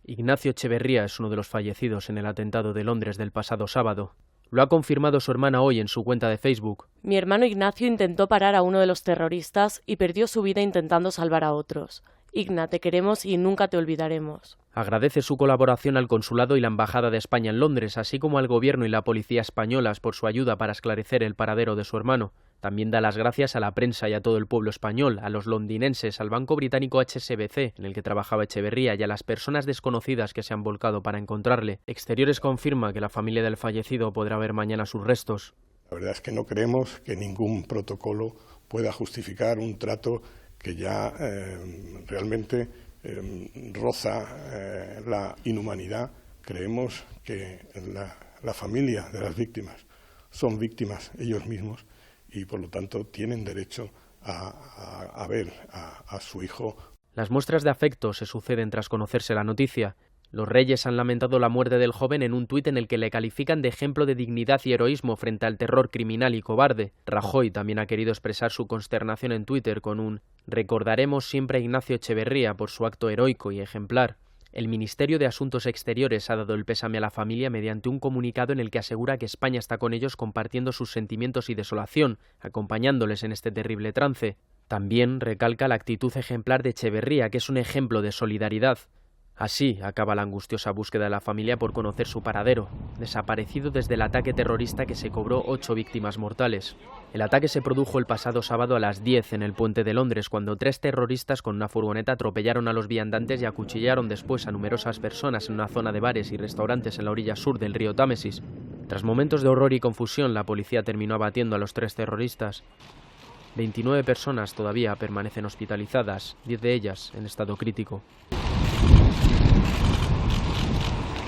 Ignacio Echeverría es uno de los fallecidos en el atentado de Londres del pasado sábado. Lo ha confirmado su hermana hoy en su cuenta de Facebook. Mi hermano Ignacio intentó parar a uno de los terroristas y perdió su vida intentando salvar a otros. Igna, te queremos y nunca te olvidaremos. Agradece su colaboración al Consulado y la Embajada de España en Londres, así como al Gobierno y la Policía españolas por su ayuda para esclarecer el paradero de su hermano. También da las gracias a la prensa y a todo el pueblo español, a los londinenses, al banco británico HSBC, en el que trabajaba Echeverría, y a las personas desconocidas que se han volcado para encontrarle. Exteriores confirma que la familia del fallecido podrá ver mañana sus restos. La verdad es que no creemos que ningún protocolo pueda justificar un trato que ya realmente roza la inhumanidad. Creemos que la familia de las víctimas son víctimas ellos mismos y por lo tanto tienen derecho a ver a su hijo. Las muestras de afecto se suceden tras conocerse la noticia. Los Reyes han lamentado la muerte del joven en un tuit en el que le califican de ejemplo de dignidad y heroísmo frente al terror criminal y cobarde. Rajoy también ha querido expresar su consternación en Twitter con un «Recordaremos siempre a Ignacio Echeverría por su acto heroico y ejemplar». El Ministerio de Asuntos Exteriores ha dado el pésame a la familia mediante un comunicado en el que asegura que España está con ellos compartiendo sus sentimientos y desolación, acompañándoles en este terrible trance. También recalca la actitud ejemplar de Echeverría, que es un ejemplo de solidaridad. Así acaba la angustiosa búsqueda de la familia por conocer su paradero, desaparecido desde el ataque terrorista que se cobró 8 víctimas mortales. El ataque se produjo el pasado sábado a las 10 en el puente de Londres, cuando 3 terroristas con una furgoneta atropellaron a los viandantes y acuchillaron después a numerosas personas en una zona de bares y restaurantes en la orilla sur del río Támesis. Tras momentos de horror y confusión, la policía terminó abatiendo a los 3 terroristas. 29 personas todavía permanecen hospitalizadas, 10 de ellas en estado crítico.